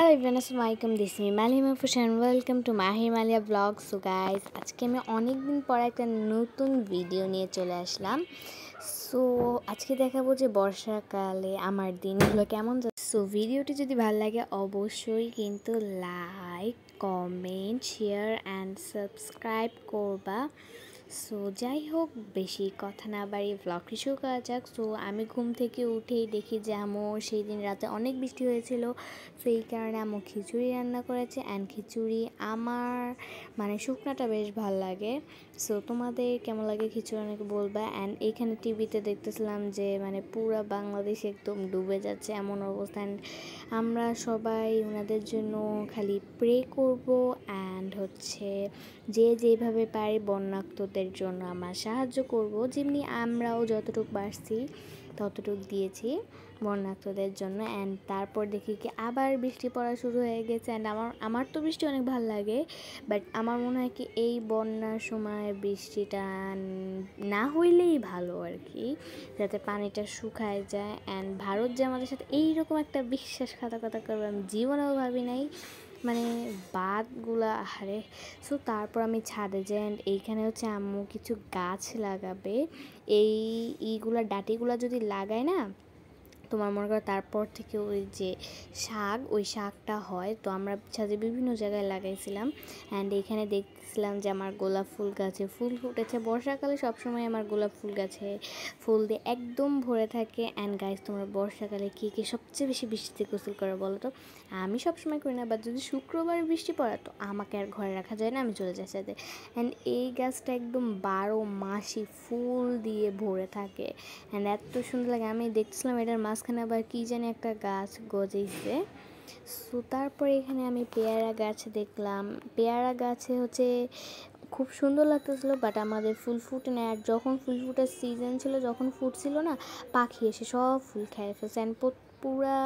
Hello everyone, আসসালামু আলাইকুম। This me Malima Fushan, welcome to Mahir Maliya blog. So guys, আজকে আমি অনেক দিন পর একটা নতুন ভিডিও নিয়ে চলে আসলাম। সো আজকে দেখাবো যে বর্ষাকালে আমার দিনগুলো কেমন যাচ্ছে। সো ভিডিওটি যদি ভালো লাগে অবশ্যই কিন্তু like, comment, share and subscribe করবা। সো যাই হোক, বেশি কথা না বাড়িয়ে ব্লগটি শুরু করা যাক। সো আমি ঘুম থেকে উঠেই দেখি যে আম্মু সেই দিন রাতে অনেক বৃষ্টি হয়েছিল, সেই কারণে আম্মু খিচুড়ি রান্না করেছে। অ্যান্ড খিচুড়ি আমার শুকনাটা বেশ ভালো লাগে। সো তোমাদের কেমন লাগে খিচুড়ি অনেকে বলবা। অ্যান্ড এইখানে টিভিতে দেখতেছিলাম যে পুরা বাংলাদেশ একদম ডুবে যাচ্ছে এমন অবস্থা। অ্যান্ড আমরা সবাই ওনাদের জন্য খালি প্রে করব। অ্যান্ড যে যেভাবে পারি বন্যাক্তদের জন্য আমরা সাহায্য করব, যেমনি আমরাও যতটুকু পারছি ততটুকু দিয়েছি বন্যাক্তদের জন্য। অ্যান্ড তারপর দেখি কি আবার বৃষ্টি পড়া শুরু হয়ে গেছে। অ্যান্ড আমার তো বৃষ্টি অনেক ভালো লাগে, বাট আমার মনে হয় কি এই বন্যার সময় বৃষ্টিটা না হইলেই ভালো আর কি, যাতে পানিটা শুকায় যায়। অ্যান্ড ভারত যে আমাদের সাথে এইরকম একটা বিশ্বাসঘাতকতা করবে আমি জীবনেও ভাবি নাই, বাদগুলা আহারে। সো তারপর আমি ছাদে যাই। অ্যান্ড এইখানে আম্মু কিছু গাছ লাগাবে। এইগুলা ডাটিগুলা যদি লাগায় না, তোমার মনে করো তারপর থেকে ওই যে ওই শাকটা হয়। তো আমরা ছাদে বিভিন্ন জায়গায় লাগাইছিলাম। অ্যান্ড এখানে দেখছিলাম যে আমার গোলাপ ফুল গাছে ফুল ফুটেছে। বর্ষাকালে সবসময় আমার গোলাপ ফুল গাছে ফুল দিয়ে একদম ভরে থাকে। অ্যান্ড গাইস, তোমরা বর্ষাকালে কে সবচেয়ে বেশি বৃষ্টিতে গোসল করে বলো তো? আমি সবসময় করি না, বাট যদি শুক্রবার বৃষ্টি পড়ে তো আমাকে আর ঘরে রাখা যায় না, আমি চলে যাই ছাদে। অ্যান্ড এই গাছটা একদম 12 মাসই ফুল দিয়ে ভরে থাকে। অ্যান্ড এত সুন্দর লাগে। আমি দেখছিলাম এটার মাঝখানে আবার কী জানি একটা গাছ গজেছে। সো তারপরে এখানে আমি পেয়ারা গাছ দেখলাম। পেয়ারা গাছে খুব সুন্দর লাগতেছিলো, বাট আমাদের ফুল ফুটে না। আর যখন ফুল ফুটার সিজন ছিল, যখন ফুটছিল না, পাখি এসে সব ফুল খেয়ে ফেলছে। অ্যান্ড পুরা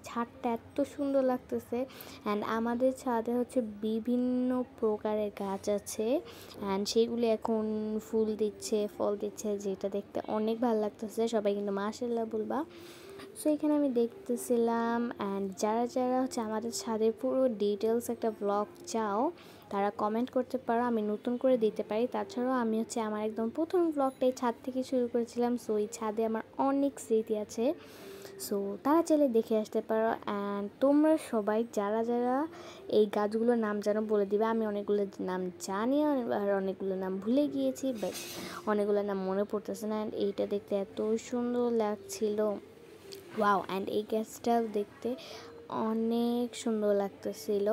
ছাদটা এত সুন্দর লাগতেছে। অ্যান্ড আমাদের ছাদে বিভিন্ন প্রকারের গাছ আছে। অ্যান্ড সেইগুলি এখন ফুল দিচ্ছে, ফল দিচ্ছে, যেটা দেখতে অনেক ভালো লাগতেছে। সবাই কিন্তু মাশাআল্লাহ বলবা। সো এখানে আমি দেখতেছিলাম। অ্যান্ড যারা যারা আমাদের ছাদের পুরো ডিটেলস একটা ব্লগ চাও, তারা কমেন্ট করতে পারো, আমি নতুন করে দিতে পারি। তাছাড়াও আমি আমার একদম প্রথম ব্লগটাই ছাদ থেকে শুরু করেছিলাম। সো এই ছাদে আমার অনেক স্মৃতি আছে। সো তারা চাইলে দেখে আসতে পারো। অ্যান্ড তোমরা সবাই যারা যারা এই গাছগুলোর নাম জানো বলে দিবে। আমি অনেকগুলো নাম জানি আর অনেকগুলো নাম ভুলে গিয়েছি, বাট অনেকগুলো নাম মনে পড়তেছে না। অ্যান্ড এইটা দেখতে এত সুন্দর লাগছিল, ওয়াও। অ্যান্ড এই গাছটাও দেখতে অনেক সুন্দর লাগতেছিল,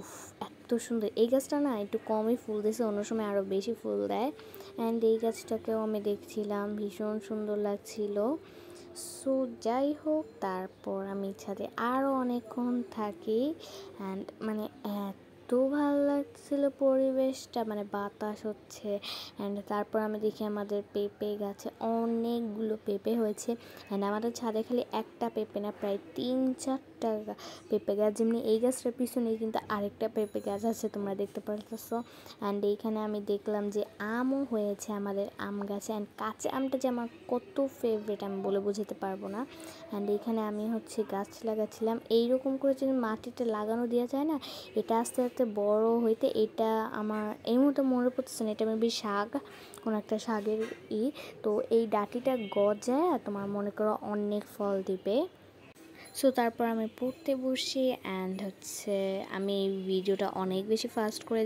উফ, এত সুন্দর। এই গাছটা না একটু কমই ফুল দিয়েছে, অন্য সময় আরও বেশি ফুল দেয়। অ্যান্ড এই গাছটাকেও আমি দেখছিলাম, ভীষণ সুন্দর লাগছিল। সো যাই হোক, তারপর আমি ছাদে আরও অনেকক্ষণ থাকি। অ্যান্ড এত ভালো লাগছিল পরিবেশটা, বাতাস হচ্ছে। অ্যান্ড তারপর আমি দেখি আমাদের পেঁপে গাছে অনেকগুলো পেঁপে হয়েছে। অ্যান্ড আমাদের ছাদে খালি একটা পেঁপে না, প্রায় 3-4টা পেঁপে গাছ। যেমনি এই গাছটার পিছনেই কিন্তু আরেকটা পেঁপে গাছ আছে, তোমরা দেখতে পারতেছো। অ্যান্ড এইখানে আমি দেখলাম যে আমও হয়েছে আমাদের আম গাছে। অ্যান্ড কাঁচা আমটা যে আমার কত ফেভারিট আমি বলে বোঝাতে পারবো না। অ্যান্ড এইখানে আমি গাছ লাগাচ্ছিলাম। এইরকম করে যদি মাটিতে লাগানো দেওয়া যায় না, এটা আস্তে আস্তে বড় হইতে, এটা আমার এই মুহূর্তে মনে পড়তেছে না, এটা মেবি শাক, কোনো একটা শাকের তো এই ডাটিটা গজায় তোমার মনে করো অনেক ফল দিবে। সো তারপর আমি পড়তে বসি। অ্যান্ড আমি এই ভিডিওটা অনেক বেশি ফাস্ট করে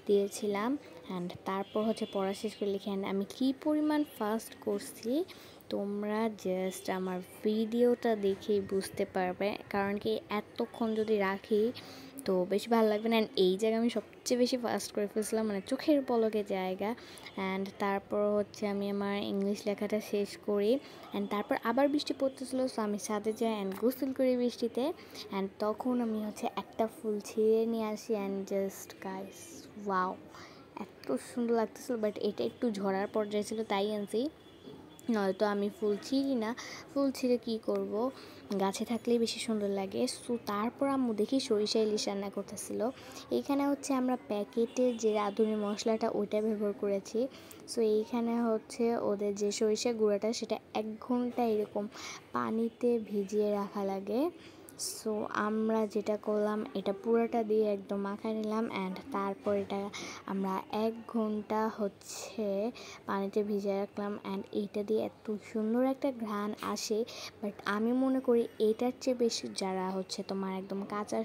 দিয়েছিলাম। অ্যান্ড তারপর পড়া শেষ করে লিখে। অ্যান্ড আমি কী পরিমাণ ফাস্ট করছি তোমরা জাস্ট আমার ভিডিওটা দেখেই বুঝতে পারবে, কারণ কি এতক্ষণ যদি রাখি তো বেশি ভালো লাগবে না। অ্যান্ড এই জায়গায় আমি সবচেয়ে বেশি ফাস্ট করে ফেলছিলাম, চোখের পলকে জায়গা। অ্যান্ড তারপর আমি আমার ইংলিশ লেখাটা শেষ করি। অ্যান্ড তারপর আবার বৃষ্টি পড়তেছিলো। সো আমি ছাদে যাই অ্যান্ড গোসল করি বৃষ্টিতে। অ্যান্ড তখন আমি একটা ফুল ছিঁড়ে নিয়ে আসি। অ্যান্ড জাস্ট গাইস, ওয়াও, এত সুন্দর লাগতেছিল। বাট এটা একটু ঝরার পর্যায়ে ছিল, তাই আনছি, নয়তো আমি ফুল ছিঁড়ি না। ফুল ছিঁড়ে কী করব, গাছে থাকলেই বেশি সুন্দর লাগে। সো তারপর আম্মু দেখি সরিষা ইলিশ রান্না করতেছিল। এইখানে আমরা প্যাকেটের যে রাঁধুনি মশলাটা ওইটা ব্যবহার করেছি। সো এইখানে ওদের যে সরিষা গুঁড়াটা, সেটা 1 ঘন্টা এরকম পানিতে ভিজিয়ে রাখা লাগে। সো আমরা যেটা করলাম এটা পুরোটা দিয়ে একদম মাখায় নিলাম অ্যান্ড তারপর এটা আমরা 1 ঘন্টা হচ্ছে পানিতে ভিজিয়ে রাখলাম অ্যান্ড এইটা দিয়ে এত সুন্দর একটা ঘ্রাণ আসে। বাট আমি মনে করি এটার চেয়ে বেশি যারা হচ্ছে তোমার একদম কাঁচা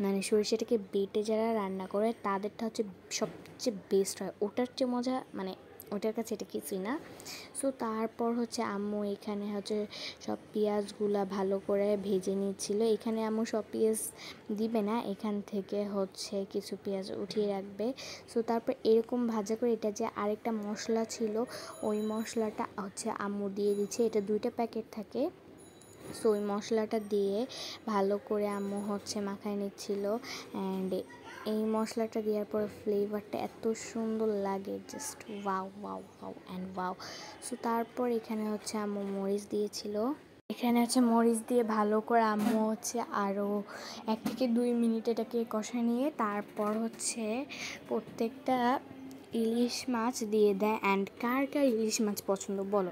মানে সরিষাটাকে বেটে যারা রান্না করে তাদেরটা হচ্ছে সবচেয়ে বেস্ট হয়, ওটার চেয়ে মজা মানে ওটার কাছে এটা কিছুই না। সো তারপর হচ্ছে আম্মু এখানে হচ্ছে সব পেঁয়াজগুলা ভালো করে ভেজে নিচ্ছিল। এখানে আম্মু সব পেঁয়াজ দিবে না, এখান থেকে হচ্ছে কিছু পেঁয়াজ উঠিয়ে রাখবে। সো তারপর এরকম ভাজা করে এটা যে আরেকটা মশলা ছিল ওই মশলাটা হচ্ছে আম্মু দিয়ে দিচ্ছে, এটা 2টা প্যাকেট থাকে। সো ওই মশলাটা দিয়ে ভালো করে আম্মু হচ্ছে মাখায় নিচ্ছিল অ্যান্ড এই মশলাটা দেওয়ার পর ফ্লেভারটা এত সুন্দর লাগে, just wow wow wow and wow. So তারপর এখানে হচ্ছে আম্মু মরিচ দিয়েছিল, এখানে হচ্ছে মরিচ দিয়ে ভালো করে আম্মু হচ্ছে আরও 1 থেকে 2 মিনিট এটাকে কষায় নিয়ে তারপর হচ্ছে প্রত্যেকটা ইলিশ মাছ দিয়ে দেয়। অ্যান্ড কার কার ইলিশ মাছ পছন্দ বলো?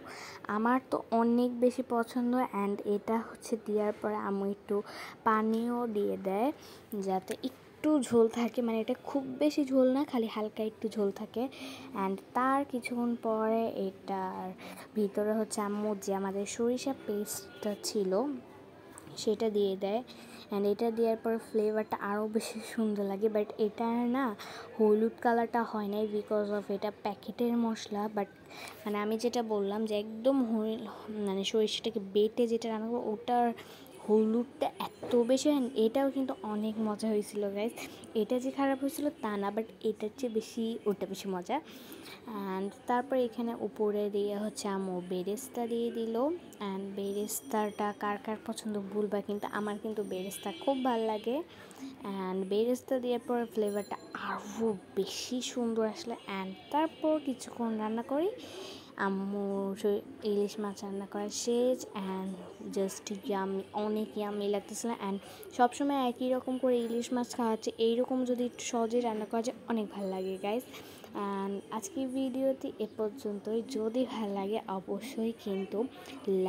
আমার তো অনেক বেশি পছন্দ। অ্যান্ড এটা হচ্ছে দেওয়ার পরে আম্মু একটু পানিও দিয়ে দেয় যাতে একটু ঝোল থাকে, মানে এটা খুব বেশি ঝোল না, খালি হালকা একটু ঝোল থাকে। অ্যান্ড তার কিছুক্ষণ পরে এটার ভিতরে হচ্ছে আম্মু যে আমাদের সরিষা পেস্টটা ছিল সেটা দিয়ে দেয় অ্যান্ড এটা দেওয়ার পর ফ্লেভারটা আরও বেশি সুন্দর লাগে। বাট এটা না হলুদ কালারটা হয় নাই বিকজ অফ এটা প্যাকেটের মশলা। বাট মানে আমি যেটা বললাম যে একদম মানে সরিষাটাকে বেটে যেটা রান্না করবো ওটার হলুদটা এত বেশি হয়। এটাও কিন্তু অনেক মজা হয়েছিল গাইজ, এটা যে খারাপ হয়েছিল তা না, বাট এটার চেয়ে বেশি ওটা বেশি মজা। অ্যান্ড তারপর এখানে উপরে দিয়ে হচ্ছে আম্মু বেরেস্তা দিয়ে দিল। অ্যান্ড বেরেস্তাটা কার কার পছন্দ ভুলবা, কিন্তু আমার কিন্তু বেরেস্তা খুব ভালো লাগে। অ্যান্ড বেরেস্তা দেওয়ার পর ফ্লেভারটা আরও বেশি সুন্দর আসলে। অ্যান্ড তারপর কিছুক্ষণ রান্না করি, আম্মু ইলিশ মাছ রান্না করা শেষ অ্যান্ড জাস্ট ইয়ামি, অনেক ইয়ামি লাগতেছিল। অ্যান্ড সবসময় একই রকম করে ইলিশ মাছ খাওয়া হচ্ছে, এইরকম যদি একটু সহজেই রান্না করা যায় অনেক ভালো লাগে গাইজ। অ্যান্ড আজকের ভিডিওটি এ পর্যন্তই, যদি ভালো লাগে অবশ্যই কিন্তু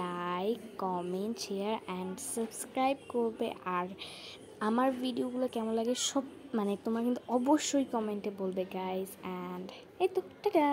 like comment share and subscribe করবে। আর আমার ভিডিওগুলো কেমন লাগে সব মানে তোমার কিন্তু অবশ্যই কমেন্টে বলবে গাইজ। অ্যান্ড এই তো টাটা।